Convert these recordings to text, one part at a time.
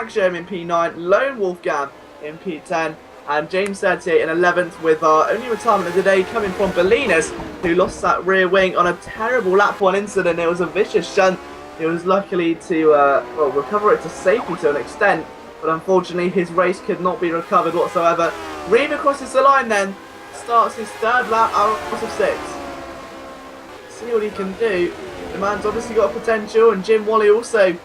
Jerome in P9, Lone Wolfgang in P10, and James 38 in 11th, with our only retirement of the day coming from Bolinas, who lost that rear wing on a terrible lap 1 incident. It was a vicious shunt. He was luckily to recover it to safety to an extent, but unfortunately his race could not be recovered whatsoever. Reeve crosses the line then, starts his 3rd lap out of 6. See what he can do. The man's obviously got potential, and Jim Wally also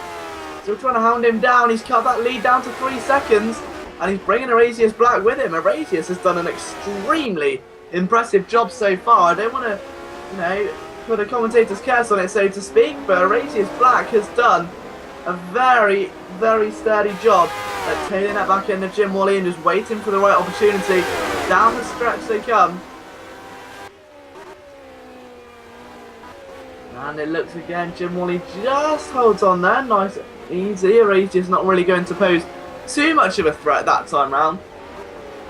still trying to hound him down. He's cut that lead down to 3 seconds, and he's bringing Erasius Black with him. Erasius has done an extremely impressive job so far. I don't want to, put a commentator's curse on it, so to speak, but Erasius Black has done a very, very sturdy job at tailing that back end of Jim Wally and just waiting for the right opportunity. Down the stretch they come. And it looks again, Jim Wally just holds on there, nice, easy. Erasius not really going to pose too much of a threat that time round.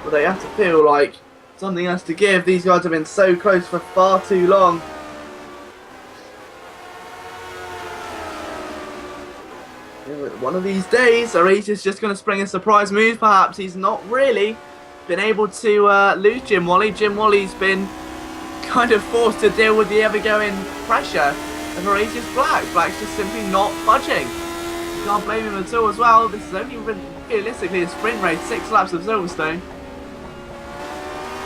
But they have to feel like something has to give. These guys have been so close for far too long. One of these days, Erasius just going to spring a surprise move perhaps. He's not really been able to lose Jim Wally. Jim Wally's been kind of forced to deal with the ever-going pressure of Erasius Black. Black's just simply not budging. You can't blame him at all as well. This is only realistically a sprint race, 6 laps of Silverstone.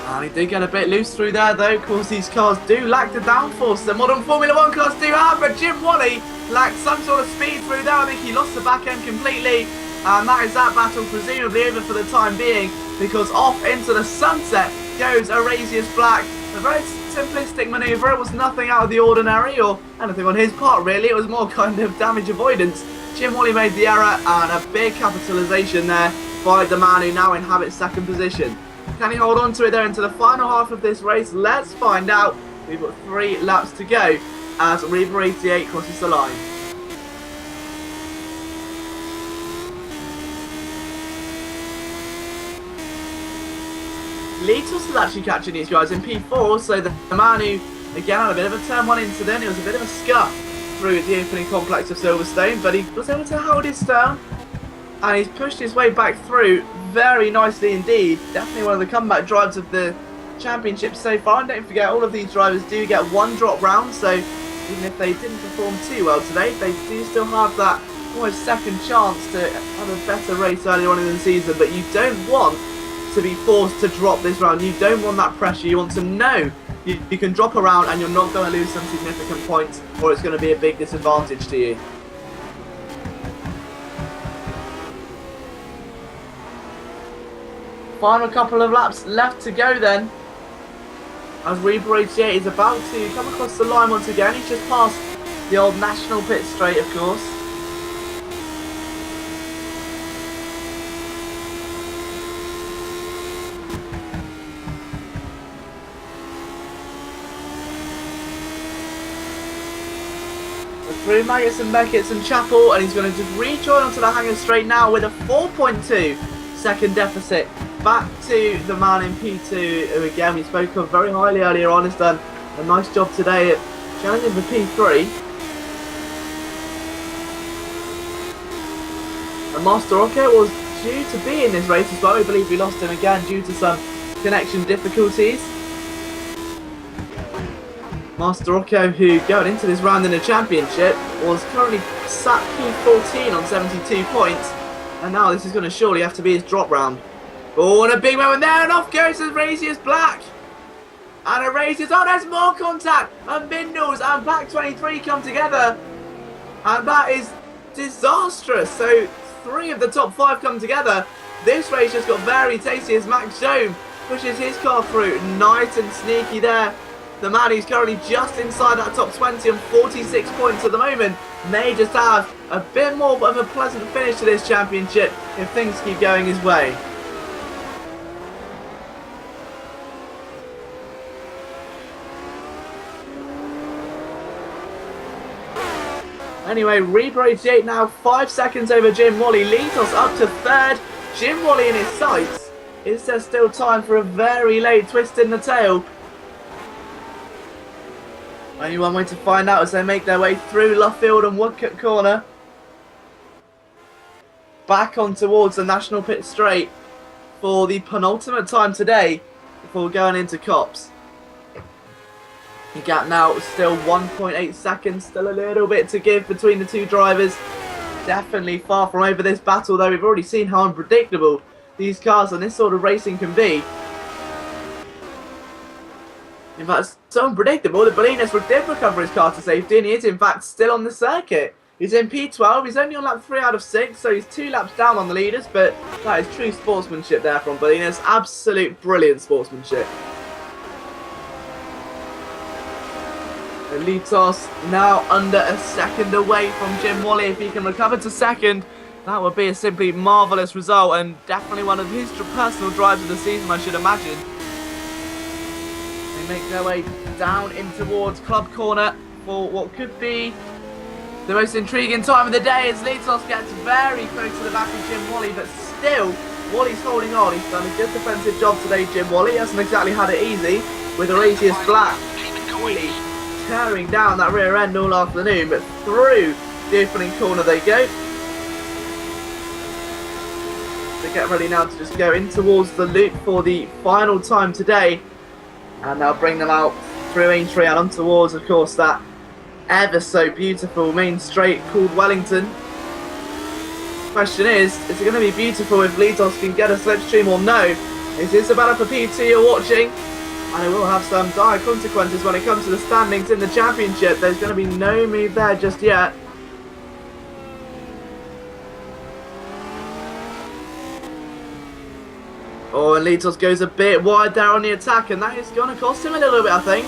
And he did get a bit loose through there though. Of course, these cars do lack the downforce the modern Formula 1 cars do have, but Jim Wally lacked some sort of speed through there. I think he lost the back end completely. And that is that battle presumably over for the time being, because off into the sunset goes Erasius Black. A very simplistic manoeuvre. It was nothing out of the ordinary or anything on his part really. It was more kind of damage avoidance. Jim Wally made the error, and a big capitalisation there by the man who now inhabits 2nd position. Can he hold on to it there into the final half of this race? Let's find out. We've got 3 laps to go as Reaver 88 crosses the line. Litos is actually catching these guys in P4, so the man who, again, had a bit of a turn 1 incident. It was a bit of a scuff through the opening complex of Silverstone, but he was able to hold his turn, and he's pushed his way back through very nicely indeed. Definitely one of the comeback drives of the championship so far. And don't forget, all of these drivers do get 1 drop round, so even if they didn't perform too well today, they do still have that almost second chance to have a better race earlier on in the season. But you don't want to be forced to drop this round. You don't want that pressure. You want to know you can drop around and you're not going to lose some significant points, or it's going to be a big disadvantage to you. Final couple of laps left to go then, as Reaper 88 is about to come across the line once again. He's just passed the old National Pit Straight, of course. Through Maggots and Beckett's and Chapel, and he's going to just rejoin onto the Hanger Straight now with a 4.2 second deficit back to the man in P2, who again we spoke of very highly earlier on. Has done a nice job today at challenging for P3. And Master Rocco was due to be in this race as well. We believe we lost him again due to some connection difficulties. Master Rocco, who going into this round in the championship was currently sat P14 on 72 points, and now this is going to surely have to be his drop round. Oh, and a big moment there, and off goes Erasius Black. And Erasius, oh, there's more contact, and Bindles and Pack 23 come together, and that is disastrous. So 3 of the top 5 come together. This race just got very tasty as Max Joan pushes his car through, nice and sneaky there. The man who's currently just inside that top 20 on 46 points at the moment may just have a bit more of a pleasant finish to this championship if things keep going his way. Anyway, Reaper 88 now 5 seconds over Jim Wally. Litos up to 3rd. Jim Wally in his sights. Is there still time for a very late twist in the tail? Only one way to find out as they make their way through Luffield and Woodcote Corner. back on towards the national pit straight for the penultimate time today before going into Cops. The gap now is still 1.8 seconds, still a little bit to give between the two drivers. Definitely far from over this battle, though. We've already seen how unpredictable these cars and this sort of racing can be. In fact, it's so unpredictable that Bolinas did recover his car to safety, and he is in fact still on the circuit. He's in P12, he's only on lap 3 out of 6, so he's 2 laps down on the leaders, but that is true sportsmanship there from Bolinas. Absolute brilliant sportsmanship. Litos now under a second away from Jim Wally. If he can recover to second, that would be a simply marvellous result, and definitely one of his personal drives of the season, I should imagine. They make their way down in towards Club Corner for what could be the most intriguing time of the day, as Litos gets very close to the back of Jim Wally, but still, Wally's holding on. He's done a good defensive job today, Jim Wally. He hasn't exactly had it easy with the Radius Black really tearing down that rear end all afternoon, but through the opening corner they go. They get ready now to just go in towards the loop for the final time today, and they'll bring them out through Aintree and on towards, of course, that ever so beautiful main straight called Wellington. Question is it going to be beautiful if Litos can get a slipstream or no? It is a battle for P2 you're watching, and it will have some dire consequences when it comes to the standings in the championship. There's going to be no move there just yet. Oh, and Litos goes a bit wide there on the attack, and that is going to cost him a little bit, I think.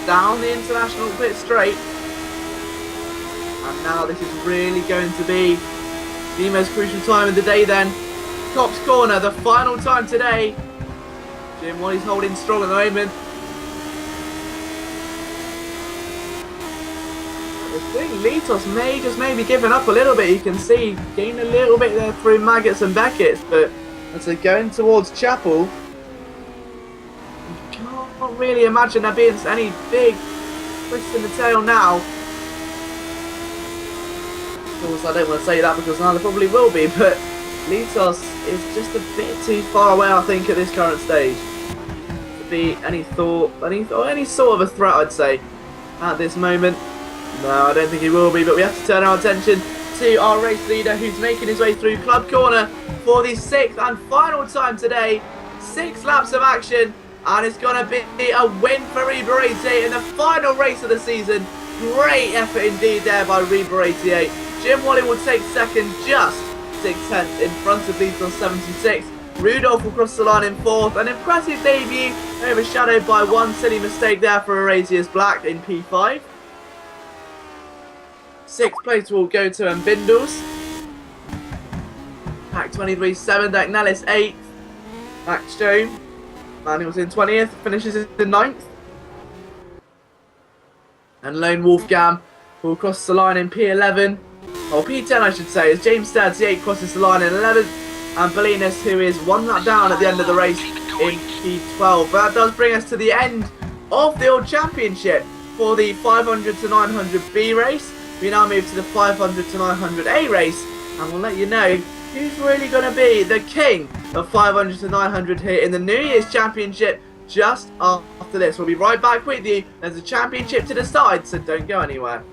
Down the international pit straight. And now this is really going to be the most crucial time of the day then. Cops Corner, the final time today. Jim Wally's holding strong at the moment. I think Litos may just maybe giving up a little bit. You can see gained a little bit there through Maggots and Beckett's, but as they're going towards Chapel, you can't really imagine there being any big twists in the tail now. Of course, I don't want to say that because now there probably will be, but Litos is just a bit too far away, I think, at this current stage to be any sort of a threat, I'd say, at this moment. No, I don't think he will be, but we have to turn our attention to our race leader, who's making his way through Club Corner for the 6th and final time today. 6 laps of action, and it's going to be a win for Reber 88 in the final race of the season. Great effort indeed there by Reber 88. Jim Wally will take second, just 6/10 in front of Litos 76. Rudolph will cross the line in 4th. An impressive debut, overshadowed by one silly mistake there for Erasius Black in P5. 6th place will go to Mbindles. Pack 23 7th, Nellis 8th. Max Jones, Manuel's in 20th, finishes in 9th. And Lone Wolfgang will cross the line in P11. Or P10 I should say, as James 38 crosses the line in 11th. And Bolinas, who is 1 lap down at the end of the race, in P12. But that does bring us to the end of the World Championship for the 500 to 900B race. We now move to the 500 to 900A race, and we'll let you know who's really going to be the king of 500 to 900 here in the New Year's Championship just after this. We'll be right back with you. There's a championship to decide, so don't go anywhere.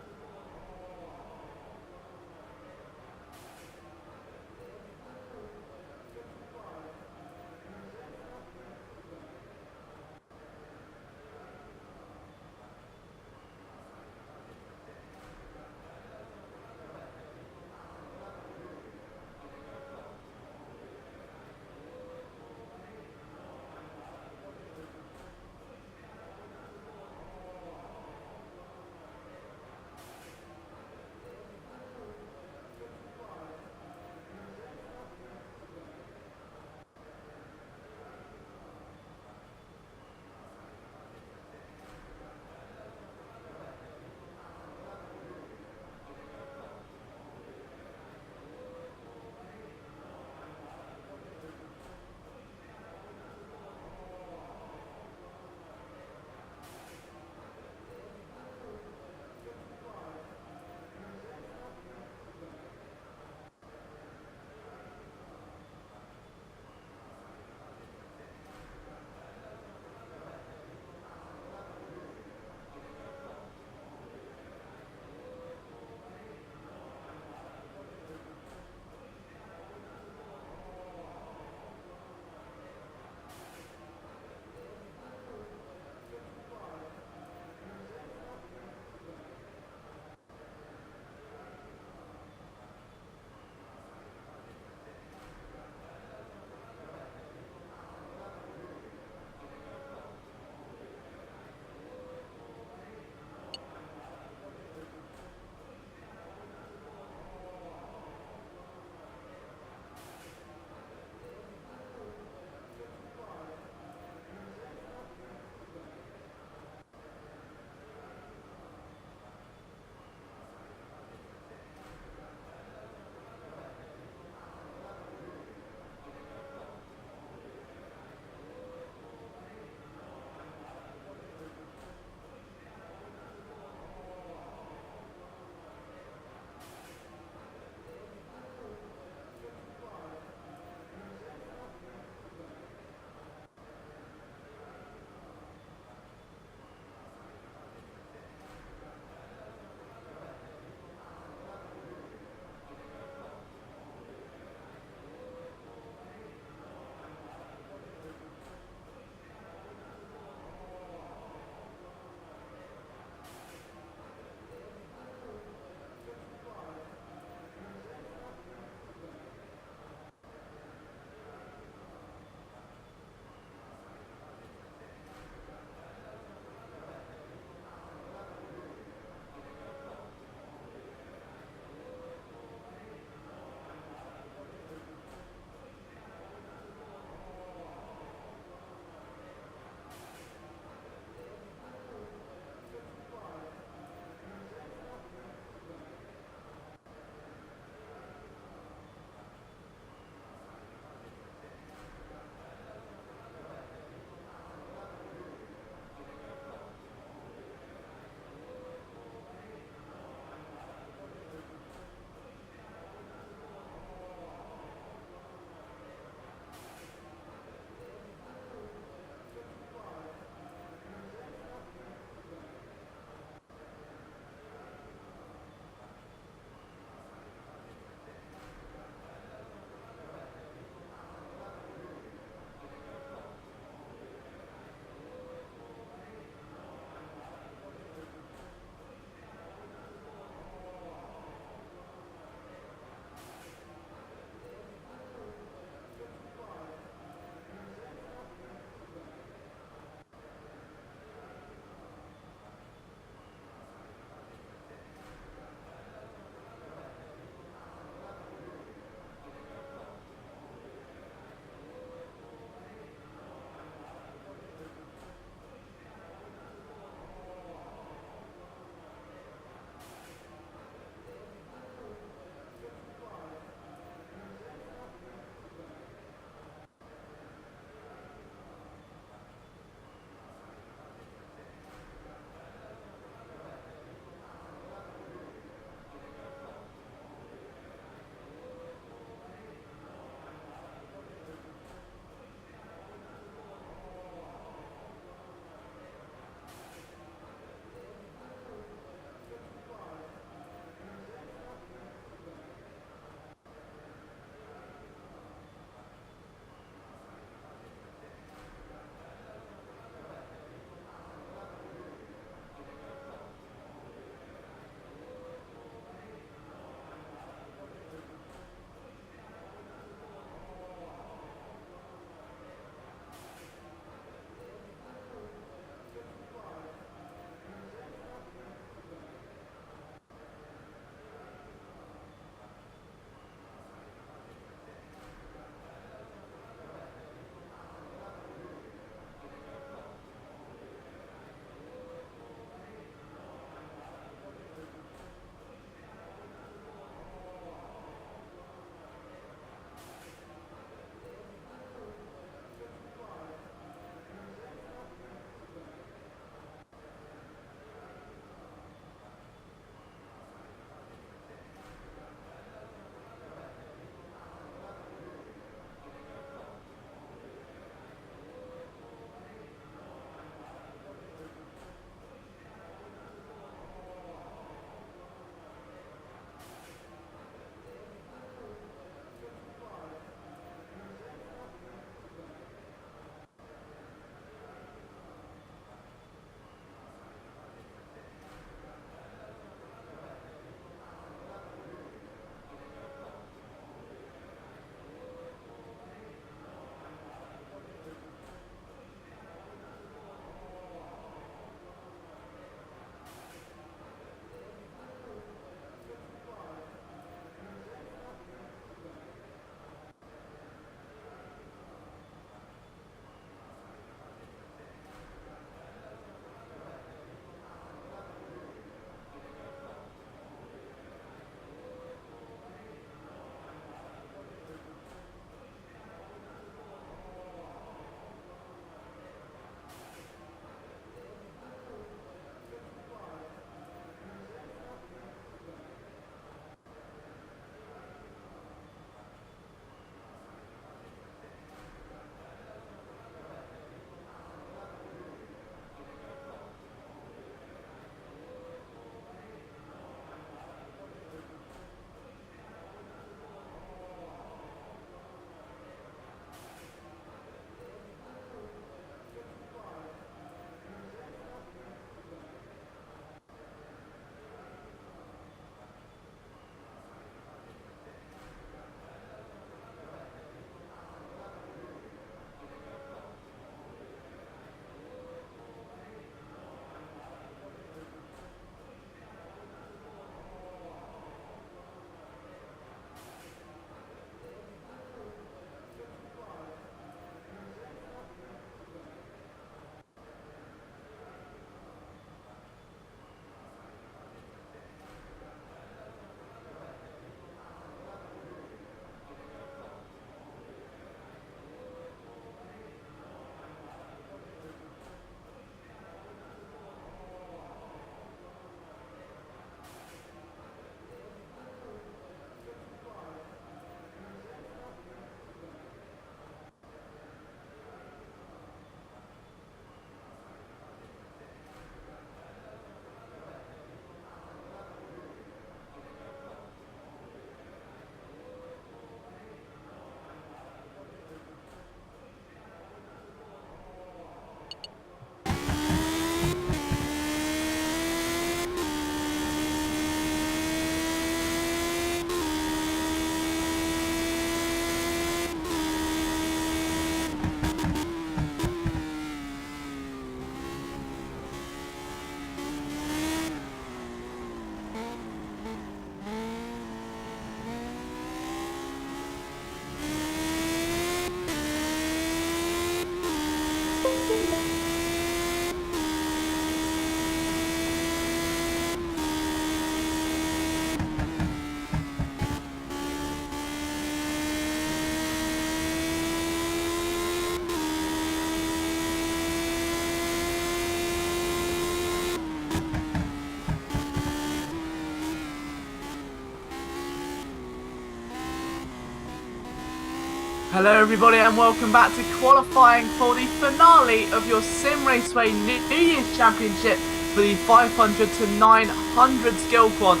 Hello everybody and welcome back to qualifying for the finale of your Simraceway New Year's Championship for the 500 to 900 skill quant.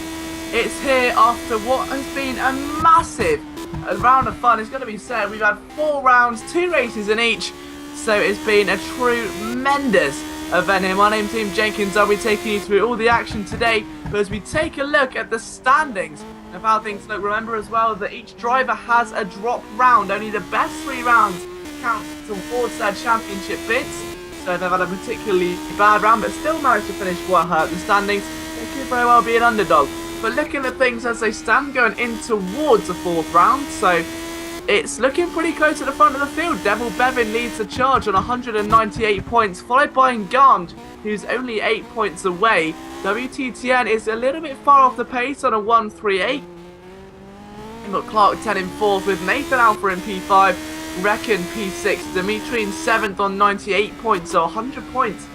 It's here after what has been a massive round of fun. It's going to be said we've had 4 rounds, 2 races in each, so it's been a tremendous event here. My name's Team Jenkins. I'll be taking you through all the action today, but as we take a look at the standings of how things look, remember as well that each driver has a drop round. Only the best 3 rounds count towards their championship bids. So they've had a particularly bad round, but still managed to finish quite high up the standings. They could very well be an underdog. But looking at things as they stand going in towards the 4th round, so it's looking pretty close at the front of the field. Devil Bevin leads the charge on 198 points, followed by Ngarmed, who's only 8 points away. WTTN is a little bit far off the pace on a 138. We've got Clark 10 in 4th with Nathan Alpha in P5, Reckon P6, Dimitri in 7th on 98 points, so 100 points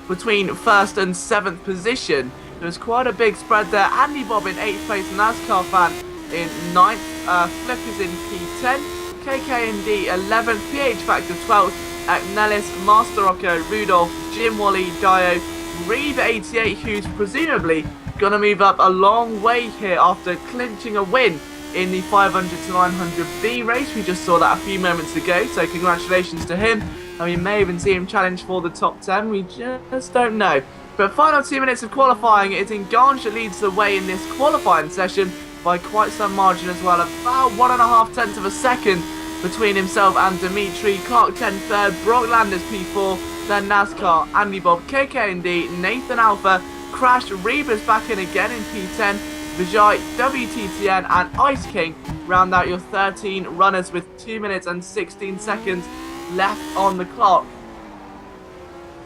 between 1st and 7th position. There's quite a big spread there. Andy Bob in 8th place, NASCAR fan in 9th, Flick is in P10, KKND 11th, PH Factor 12th, Agnelis, Master Rocco, Rudolph, Jim Wally, Dio, Reeve 88, who's presumably going to move up a long way here after clinching a win in the 500 to 900 B race. We just saw that a few moments ago, so congratulations to him. And we may even see him challenge for the top 10, we just don't know. But final 2 minutes of qualifying, it's Nganj that leads the way in this qualifying session by quite some margin as well, about 1.5 tenths of a second between himself and Dimitri. Clark 10 3rd, Brock Landers P4, then NASCAR, Andy Bob, KKND, Nathan Alpha, Crash, Reba's back in again in P10, Vijay, WTTN and Ice King round out your 13 runners with 2 minutes and 16 seconds left on the clock.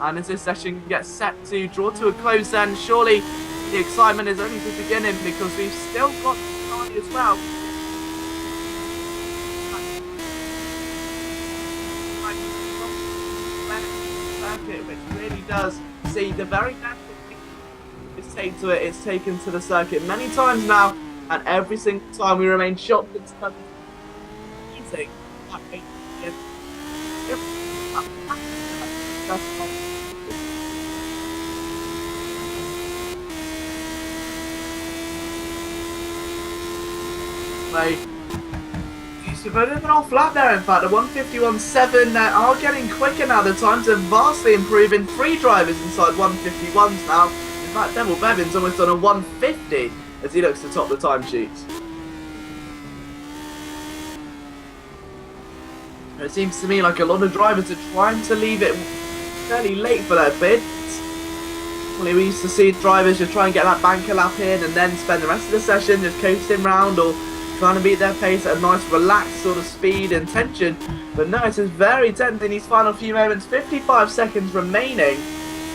And as this session gets set to draw to a close, then surely the excitement is only just beginning, because we've still got time as well. Circuit, which really does see the very natural thing it's taken to it. It's taken to the circuit many times now, and every single time we remain shocked and stunned. He's devoted an off lap there, in fact. The 151.7 are getting quicker now. The times are vastly improving. 3 drivers inside 151s now. In fact, Devil Bevin's almost on a 150 as he looks to top the timesheets. It seems to me like a lot of drivers are trying to leave it fairly late for their bids. Well, we used to see drivers just try and get that banker lap in and then spend the rest of the session just coasting round or trying to beat their pace at a nice relaxed sort of speed and tension. But no, it is very tense in these final few moments. 55 seconds remaining,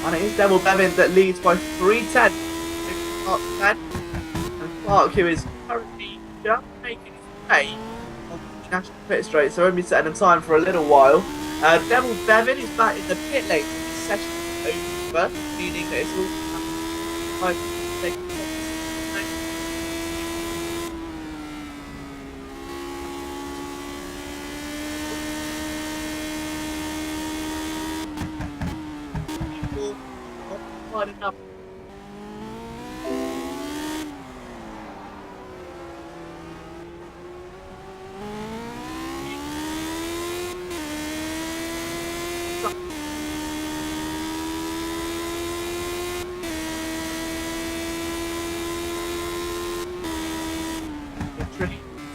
and it is Devil Bevin that leads by 3 tenths. And Clark, who is currently just making his way on the national pit straight, so won't be setting a time for a little while. Devil Bevin is back in the pit lane. Session over, meaning that it's all enough.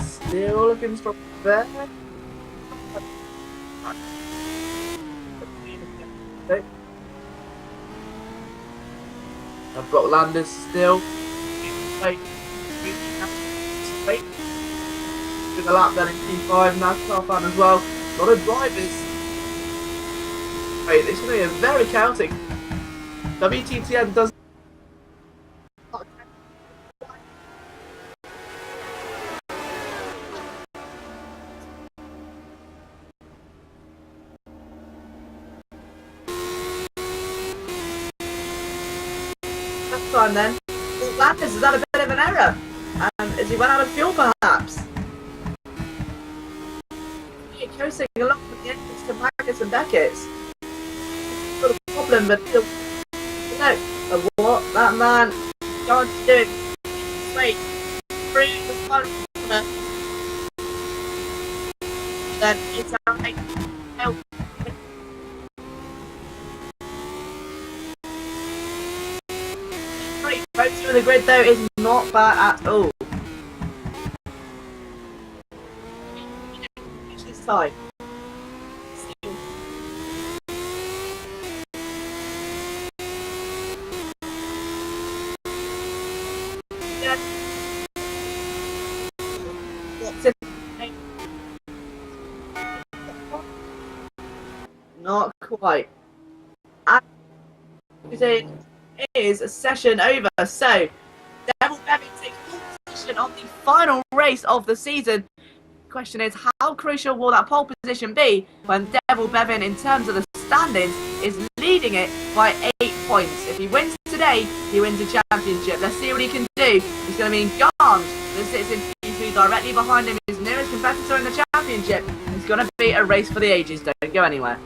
Still looking strong there. I've got Landers still. Wait. With the lap then in P5, NASCAR fan as well. A lot of drivers Wait, it's going to be a very chaotic. WTTN does. Next time then. Well, Landis, is that a bit of an error? Has he run out of fuel perhaps? Coasting along with the entrance to Magnus and Beckett's. Got a problem, but he'll. No, what? That man can't do it. Wait, through the front corner. Then it's out. Help. Right through the grid though is not bad at all. This time. Not quite. And it is a session over. So, Devil Bevin takes full position on the final race of the season. Question is, how crucial will that pole position be when Devil Bevin, in terms of the standings, is leading it by 8 points? If he wins today, he wins the championship. Let's see what he can do. He's going to be in Garns, that sits in P2 directly behind him, his nearest competitor in the championship. It's going to be a race for the ages. Don't go anywhere.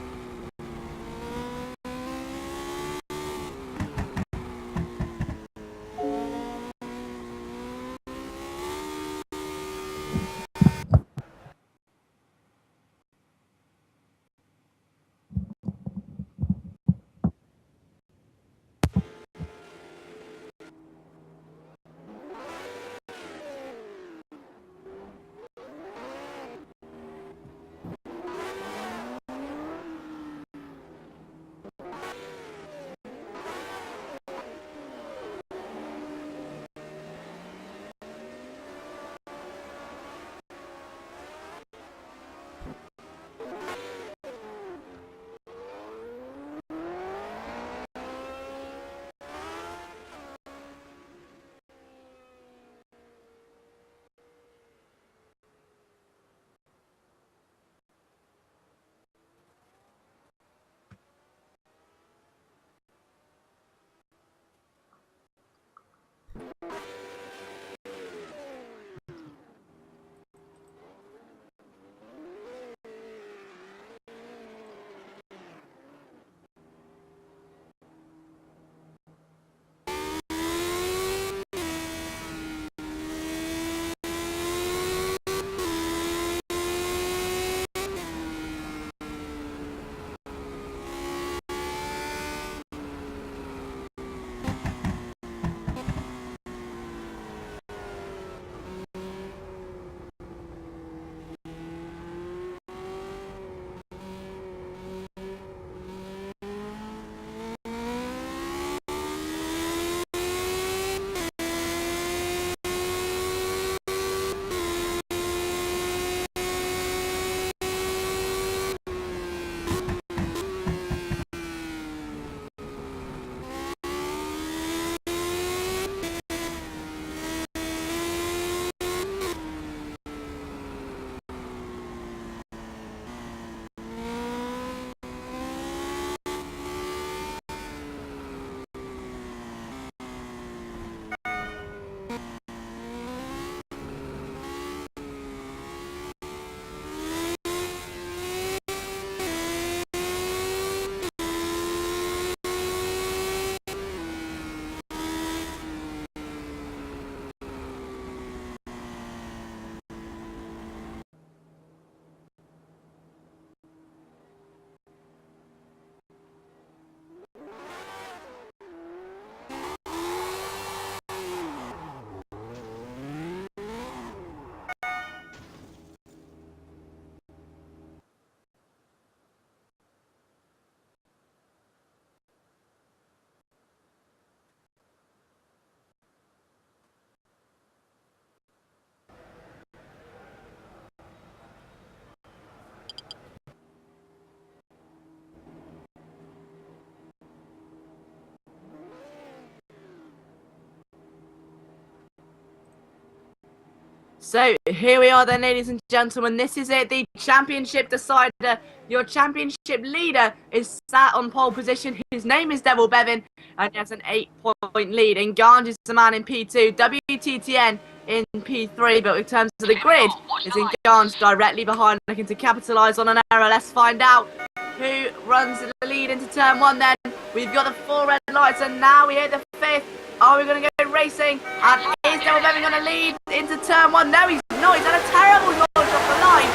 So here we are then, ladies and gentlemen. This is it, the championship decider. Your championship leader is sat on pole position. His name is Devil Bevin, and he has an 8-point lead. Engange is the man in P2, WTTN in P3, but in terms of the grid, is Engange directly behind, looking to capitalise on an error. Let's find out who runs the lead into turn 1 then. We've got the 4 red lights, and now we hit the 5th. Are we going to go racing? And is Devil Bevin going to lead into turn 1? No, he's not. He's had a terrible launch off the line.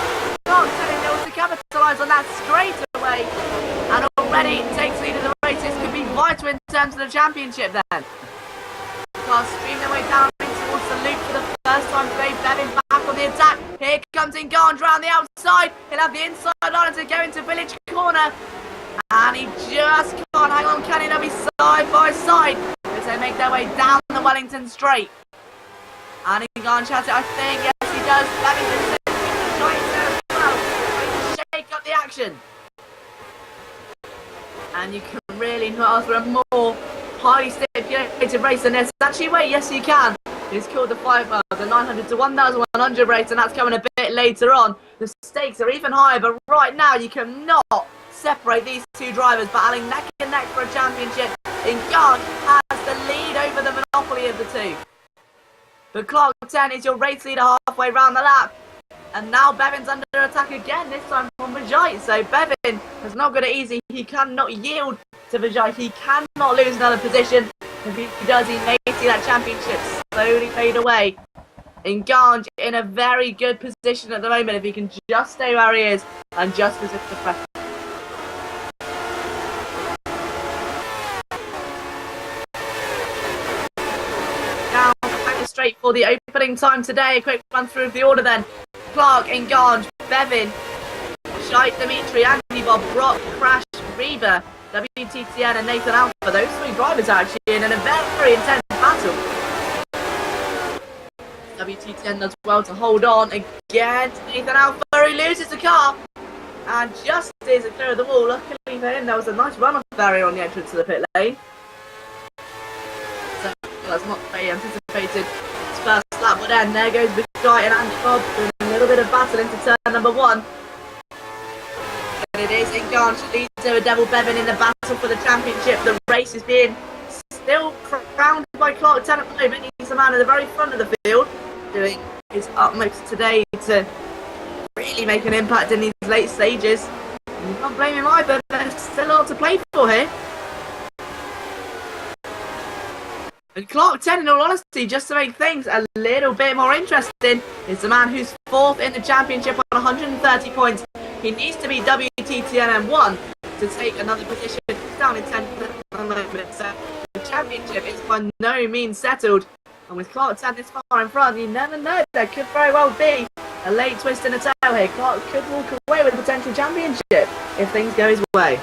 Not telling able to capitalise on that straight away. And already takes lead of the race. This could be vital in terms of the championship then. Cars stream their way down towards the loop for the first time today. Bevin back on the attack. Here comes Engange round the outside. He'll have the inside line to go into Village Corner. And he just can't hang on, can he? They'll be side by side as they make their way down the Wellington Straight. And Engange has it, I think. Yes, he does. Bevin trying as well. Trying to shake up the action. And you can really not ask for a more highly stipulated race than this. Actually, wait, yes, you can. It's called the 900 to 1,100 race, and that's coming a bit later on. The stakes are even higher, but right now you cannot separate these two drivers battling neck and neck for a championship. Engange has the lead over the monopoly of the two. But Clark 10 is your race leader halfway round the lap. And now Bevin's under attack again, this time from Vijay. So Bevin has not got it easy. He cannot yield to Vijay. He cannot lose another position. If he does, he may see that championship slowly fade away. Engange in a very good position at the moment if he can just stay where he is and just resist the pressure. Now, back straight for the opening time today. A quick run through of the order then. Clark, Engange, Bevin, Shite, Dimitri, Andy Bob, Brock, Crash, Reba, WTTN and Nathan Alpha. Those 3 drivers are actually in a very intense battle. WTTN does well to hold on against Nathan Alpha, who loses the car and just steers it clear of the wall. Luckily for him, there was a nice runoff barrier on the entrance to the pit lane. So that's not very anticipated first lap, but then there goes Vijay and Andy Bob doing a little bit of battle into turn number 1. And it is Engange leads over Devil Bevin in the battle for the championship. The race is being still crowned by Clark 10 at the moment. He's the man at the very front of the field, doing his utmost today to really make an impact in these late stages. And you can't blame him either, there's still a lot to play for here. And Clark 10, in all honesty, just to make things a little bit more interesting, is the man who's 4th in the championship on 130 points. He needs to be WTTN M1 to take another position. He's down in 10th at the moment, so the championship is by no means settled. And with Clark 10 this far in front, you never know. There could very well be a late twist in the tail here. Clark could walk away with a potential championship if things go his way.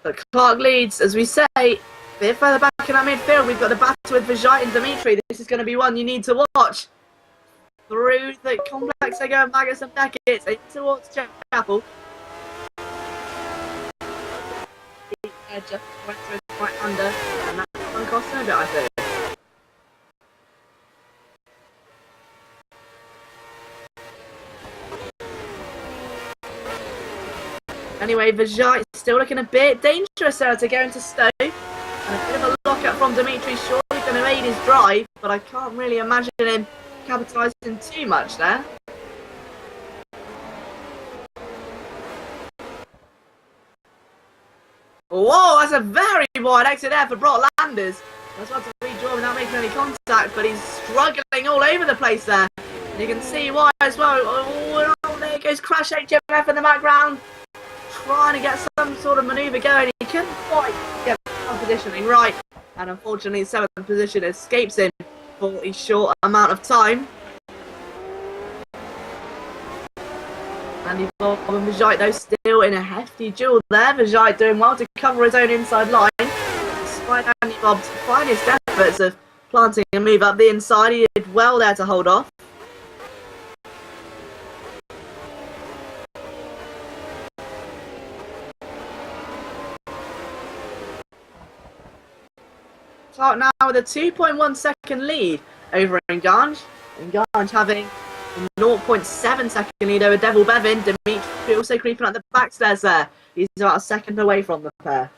But Clark leads, as we say, a bit further back in our midfield. We've got the battle with Vijay and Dimitri. This is going to be one you need to watch. Through the complex they go of Magus and Beckett towards Chapel. Just went through his right under, and that one cost him a bit, I think. Anyway, Vijay still looking a bit dangerous there to go into Stowe. And a bit of a lockup from Dimitri, surely going to aid his drive, but I can't really imagine him capitalising too much there. Whoa, that's a very wide exit there for Brock Landers. I was about to redraw without making any contact, but he's struggling all over the place there. And you can see why as well. Oh, there goes Crash HMF in the background, trying to get some sort of manoeuvre going. He couldn't quite get the positioning right, and unfortunately, 7th position escapes him for a short amount of time. Andy Bob and Vijay, though, still in a hefty duel there. Vijay doing well to cover his own inside line, despite Andy Bob's finest efforts of planting a move up the inside. He did well there to hold off. Clark now with a 2.1 second lead over Engange. Engange having a 0.7 second lead over Devil Bevin. Dimitri also creeping up the backstairs there. He's about a second away from the pair.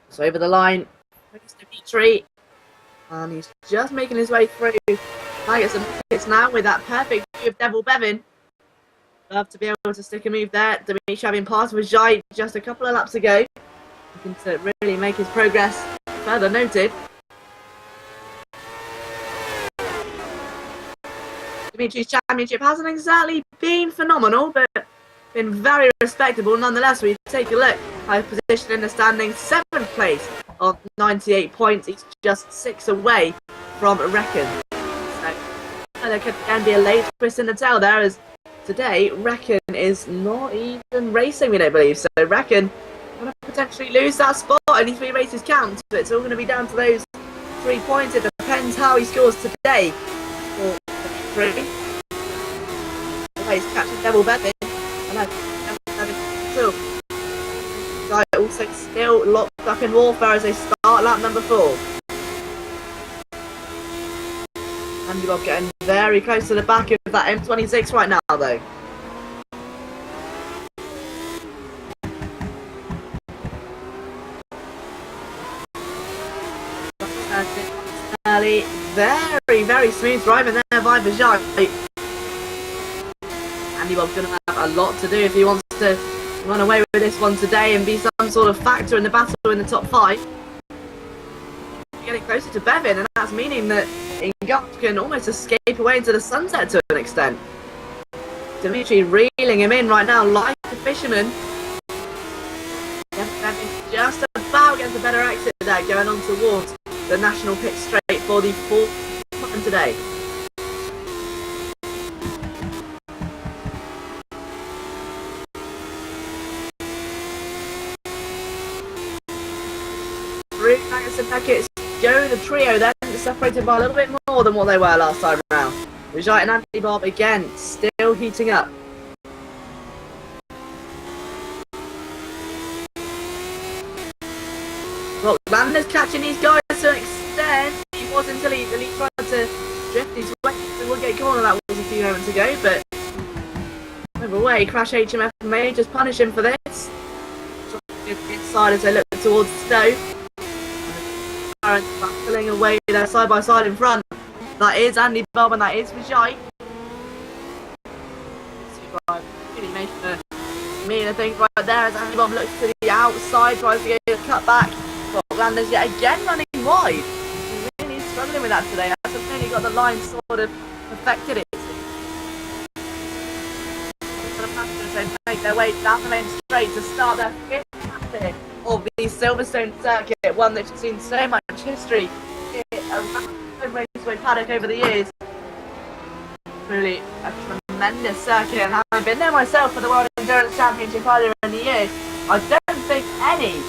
So over the line, Dimitri. And he's just making his way through. I get some hits now with that perfect view of Devil Bevin. Love to be able to stick a move there. Dimitri having passed with Jai just a couple of laps ago. Looking to really make his progress further noted. Dimitri's championship hasn't exactly been phenomenal, but been very respectable nonetheless. We take a look. High position in the standings, 7th place on 98 points. He's just 6 away from Reckon. So there could again be a late twist in the tail there, as today Reckon is not even racing, we don't believe. So Reckon going to potentially lose that spot. Only 3 races count, but it's all going to be down to those 3 points. It depends how he scores today. For the 3. He's catching Devil Bevin. And Guy also still locked up in warfare as they start lap number 4. Andy Bob getting very close to the back of that M26 right now, though. Early, very smooth driving there by Vijay. Andy Bob's going to have a lot to do if he wants to run away with this one today and be some sort of factor in the battle in the top 5. Getting closer to Bevin, and that's meaning that Engange can almost escape away into the sunset to an extent. Dimitri reeling him in right now like a fisherman. Bevin just about gets a better exit there, going on towards the national pit straight for the 4th time today. Magnus and Beckett go the trio then, separated by a little bit more than what they were last time round. Vijay and Andy Bob again, still heating up. Well, Landers catching these guys to an extent. He was until he tried to drift his way to the Woodgate corner. That was a few moments ago, but over away, Crash HMF may just punish him for this. Inside as they look towards Stowe. Battling away there side by side in front. That is Andy Bob and that is Vijay. Really making a mean of things right there as Andy Bob looks to the outside, tries to get a cut back. But Landers yet again running wide. He's really struggling with that today. Hasn't really got the line sort of perfected it. So make their way down the main straight to start their 5th lap of the Silverstone circuit, one that's seen so much history around the Raceway paddock over the years. Really a tremendous circuit, and having been there myself for the World Endurance Championship earlier in the year, I don't think any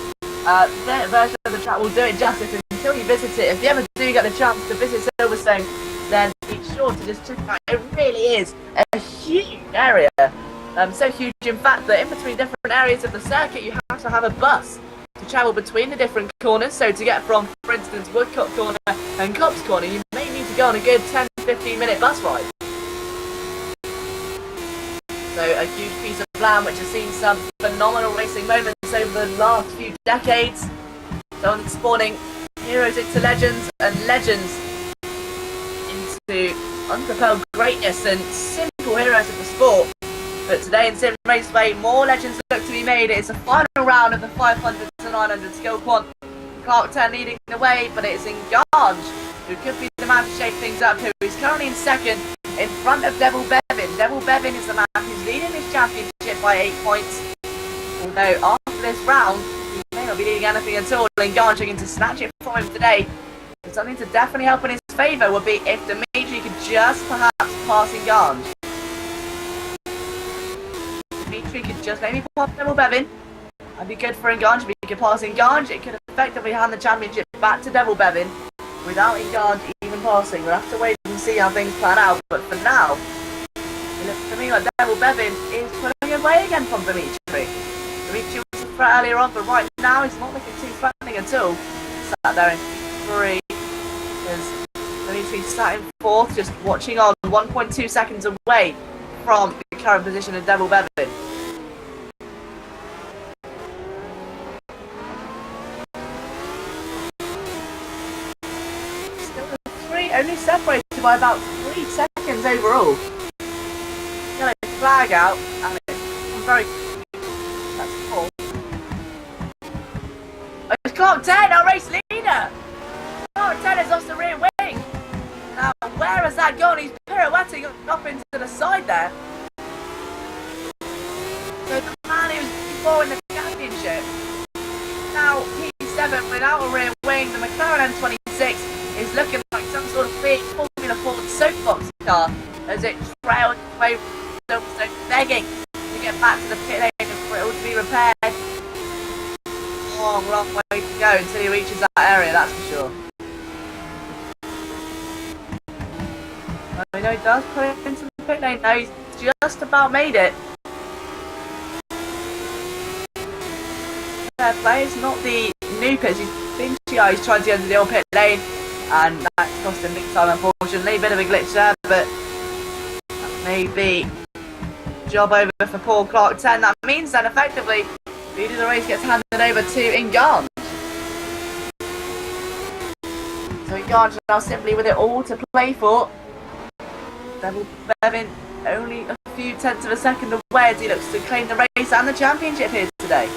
version of the track will do it justice until you visit it. If you ever do get the chance to visit Silverstone, then be sure to just check it out. It really is a huge area. So huge, in fact, that in between different areas of the circuit, you have to have a bus to travel between the different corners. So to get from, for instance, Woodcock Corner and Cobbs Corner, you may need to go on a good 10-15 minute bus ride. So a huge piece of land which has seen some phenomenal racing moments over the last few decades. So it's spawning heroes into legends and legends into unpropelled greatness and simple heroes of the sport. But today in Simraceway, more legends look to be made. It's a final round of the 500 to 900 skill quant. Clark 10 leading the way, but it's Engange who could be the man to shake things up, who is currently in 2nd in front of Devil Bevin. Devil Bevin is the man who's leading this championship by 8 points. Although after this round, he may not be leading anything at all. Engange looking to snatch it from him today. But something to definitely help in his favour would be if Dimitri could just perhaps pass Engange. Dimitri could just maybe pass Devil Bevin. That'd be good for Engange. If he could pass Engange, it could effectively hand the championship back to Devil Bevin without Engange even passing. We'll have to wait and see how things plan out. But for now, it looks to me like Devil Bevin is pulling away again from Dimitri. Dimitri was the threat earlier on, but right now he's not looking too threatening at all. Sat there in 3. As Dimitri sat in 4th, just watching on, 1.2 seconds away from the current position of Devil Bevan. Still in 3, only separated by about 3 seconds overall. Yellow flag out, and it's very. That's 4. Oh, it's Clark 10, our race leader! Clark 10 is off the rear wing! Now, where has that gone? He's pirouetting up into the side there. So the man who's before in the championship, now P7 without a rear wing, the McLaren M26 is looking like some sort of big Formula Ford soapbox car as it trails away, so begging to get back to the pit lane and for it all to be repaired. Long way to go until he reaches that area, that's for sure. I know he does put it into the pit lane now, he's just about made it. Fair play, it's not the new pits, he's trying to get into the old pit lane, and that's cost him big time unfortunately. Bit of a glitch there, but that may be job over for Paul Clark 10. That means then effectively lead of the race gets handed over to Inganj. So Inganj now simply with it all to play for. Devil Bevan only a few tenths of a second away as he looks to claim the race and the championship here today.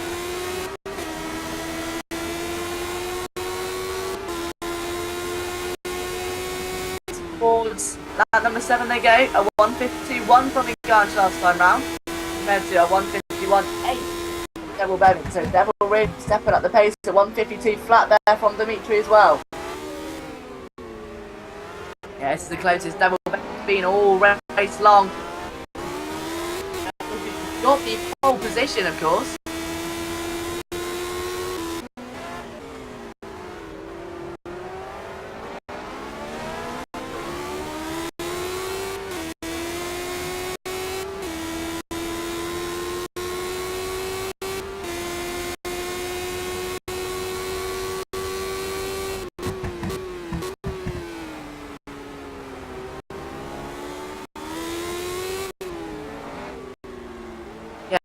Towards lap number 7 they go, a 1:52.1 from Inganj last time round, compared to a 1:51.8 Devil Bevan. So Devil really stepping up the pace to 1:52 flat there from Dimitri as well. Yeah, this is the closest Devil Bevan's been all race long. Got the pole position, of course.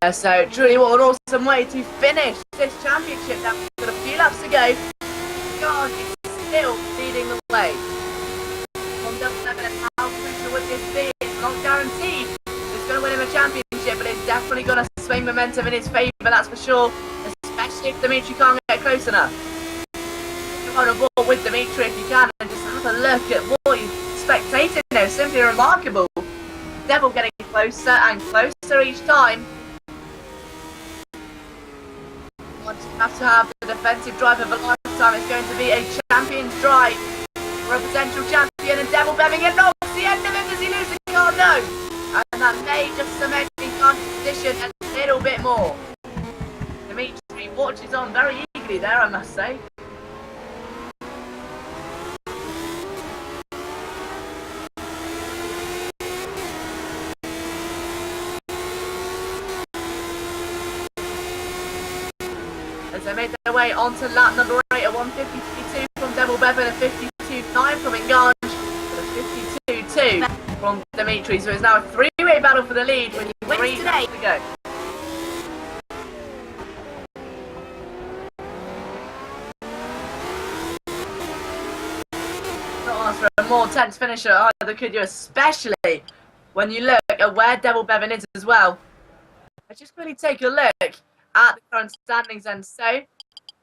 Yeah, so truly what an awesome way to finish this championship. Now we've got a few laps to go. God, it's still leading the way. From Devil Bevan, and how crucial would this be? It's not guaranteed it's going to win him a championship, but it's definitely going to swing momentum in his favour, that's for sure. Especially if Dimitri can't get close enough. Come on board with Dimitri if you can, and just have a look at what he's spectating there. Simply remarkable. Devil getting closer and closer each time. You have to have the defensive drive of a lifetime. It's going to be a champion's drive for a potential champion, and Devil Bevan gets off the end of it. Does he lose the car? No. And that may just cement Inganj's position a little bit more. Dimitri watches on very eagerly there, I must say. As they made their way onto lap number 8, a 1:52.2 from Devil Bevan, a 52.9 from Inganj, and a 52.2 from Dimitri. So it's now a three-way battle for the lead with 3 laps to go. Not ask for a more tense finisher either, could you? Especially when you look at where Devil Bevan is as well. Let's just really take a look at the current standings, and so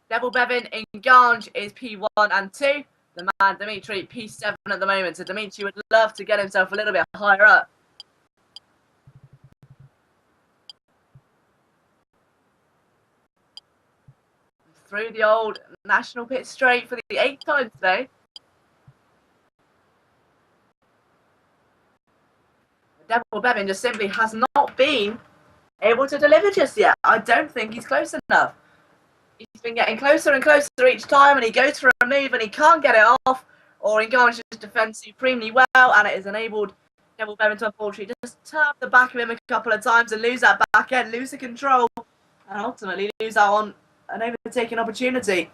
Devil Bevan, Inganj is P1 and 2. The man Dimitri P7 at the moment. So Dimitri would love to get himself a little bit higher up. Through the old national pit straight for the 8th time today. Devil Bevan just simply has not been able to deliver just yet. I don't think he's close enough. He's been getting closer and closer each time, and he goes for a move and he can't get it off, or Inganj just defends supremely well, and it has enabled Devil Bevan to unfortunately just turn the back of him a couple of times and lose that back end, lose the control. and ultimately lose out on an overtaking opportunity.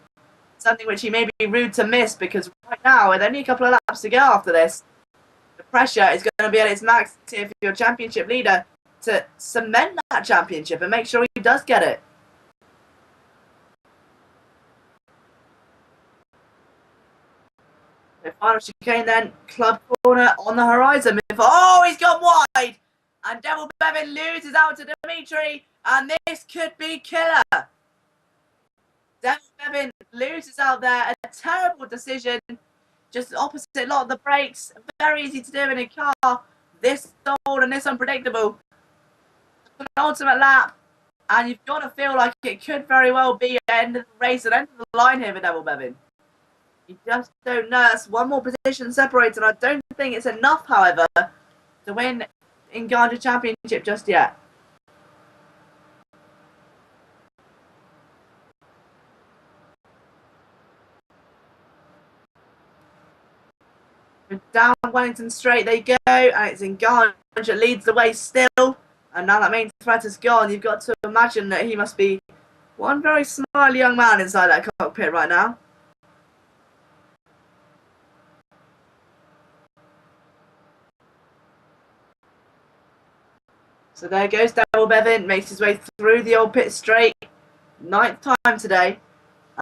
Something which he may be rude to miss, because right now, with only a couple of laps to go after this, the pressure is going to be at its max if you're championship leader to cement that championship and make sure he does get it. The final chicane then, club corner on the horizon. Oh, he's gone wide! And Devil Bevin loses out to Dimitri, and this could be killer. Devil Bevin loses out there, a terrible decision. Just opposite lot of the brakes, very easy to do in a car. This old and this unpredictable. An ultimate lap, and you've got to feel like it could very well be the end of the race and end of the line here for Devil Bevin. You just don't know. That's one more position separated, and I don't think it's enough, however, to win in Ganja Championship just yet. Down Wellington Straight they go, and it's in Ganja that leads the way still. And now that main threat is gone, you've got to imagine that he must be one very smiley young man inside that cockpit right now. So there goes Devil Bevin, makes his way through the old pit straight. 9th time today.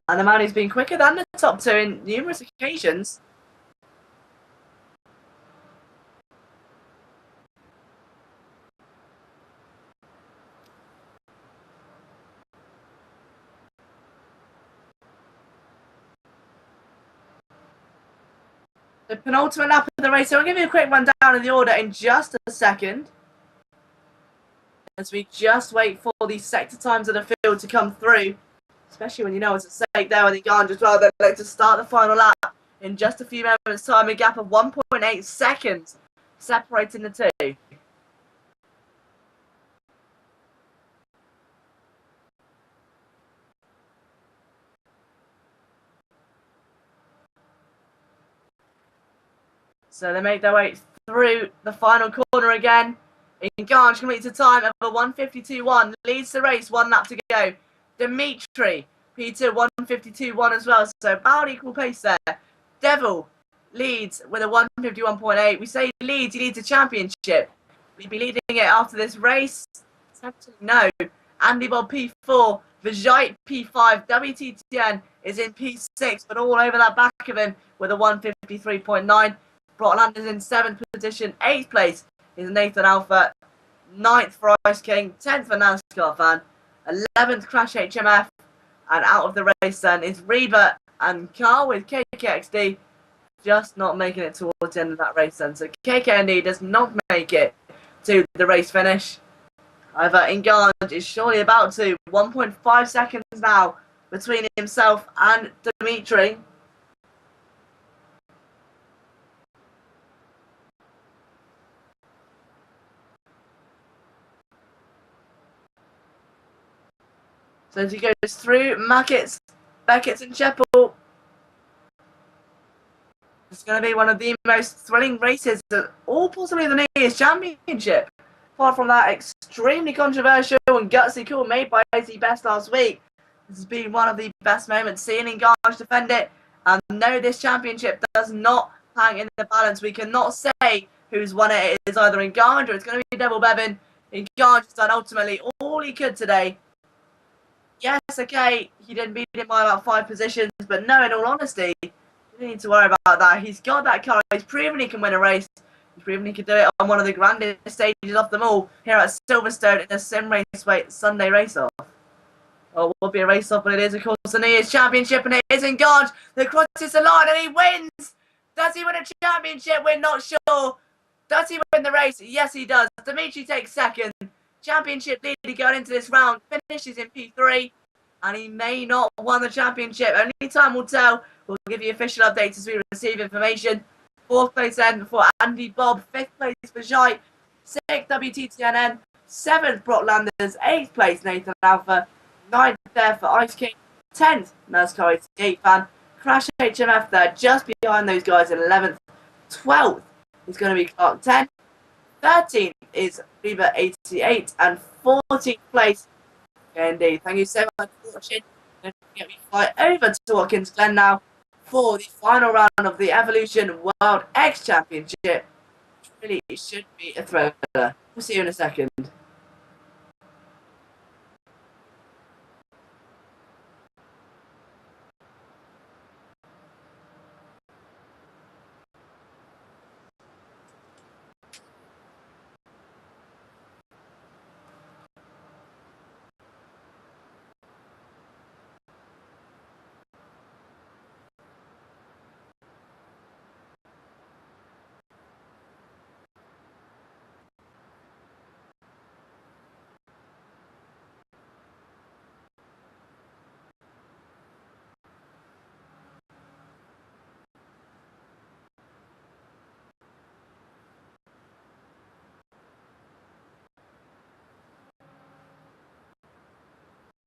And the man who's been quicker than the top two in numerous occasions. The penultimate lap of the race. So I'll give you a quick rundown of the order in just a second, as we just wait for the sector times of the field to come through, especially when you know it's at stake there with the Ganja as well. They'd like to start the final lap in just a few moments' time, a gap of 1.8 seconds separating the two. So they make their way through the final corner again. Inganj completes a time of a 1:52.1, leads the race, 1 lap to go. Dimitri, P2, 1:52.1 as well, so about equal pace there. Devil leads with a 1:51.8. We say leads, he leads a championship. Will he be leading it after this race? No. Andy Bob P4, Vijay P5, WTTN is in P6, but all over that back of him with a 1:53.9. Brotland is in 7th position. 8th place is Nathan Alpha. 9th for Ice King. 10th for NASCAR Fan. 11th Crash HMF. And out of the race then is Reba and Carl with KKXD. Just not making it towards the end of that race then. So KKND does not make it to the race finish. However, Inganj is surely about to. 1.5 seconds now between himself and Dimitri. So as he goes through Mackett's, Beckett's and Sheppel, it's going to be one of the most thrilling races of all possibly the New Year's Championship. Apart from that extremely controversial and gutsy call made by AC Best last week, this has been one of the best moments seeing Inganj defend it. And no, this championship does not hang in the balance. We cannot say who's won it. It is either Inganj or it's going to be Devil Bevin. Inganj has done ultimately all he could today. Yes, okay, he didn't beat him by about 5 positions, but no, in all honesty, you don't need to worry about that. He's got that car. He's proven he can win a race. He's proven he can do it on one of the grandest stages of them all here at Silverstone in the Simraceway Sunday race-off. Well, it will be a race-off, but it is, of course, the New Year's Championship, and it is Inganj that crosses the line, and he wins! Does he win a championship? We're not sure. Does he win the race? Yes, he does. Dimitri takes 2nd. Championship leader going into this round, finishes in P3, and he may not have won the championship. Only time will tell. We'll give you official updates as we receive information. 4th place then for Andy Bob, 5th place for Jai, 6th WTTNN, 7th Brotlanders, 8th place Nathan Alpha, 9th there for Ice King, 10th NASCAR 88 Fan, Crash HMF there just behind those guys in 11th, 12th is going to be Clark 10, 13th is Reba 88, and 14th place Okay, indeed. Thank you so much for watching. Don't forget we fly over to Watkins Glen now for the final round of the Evolution World X Championship. Which really should be a thriller. We'll see you in a second.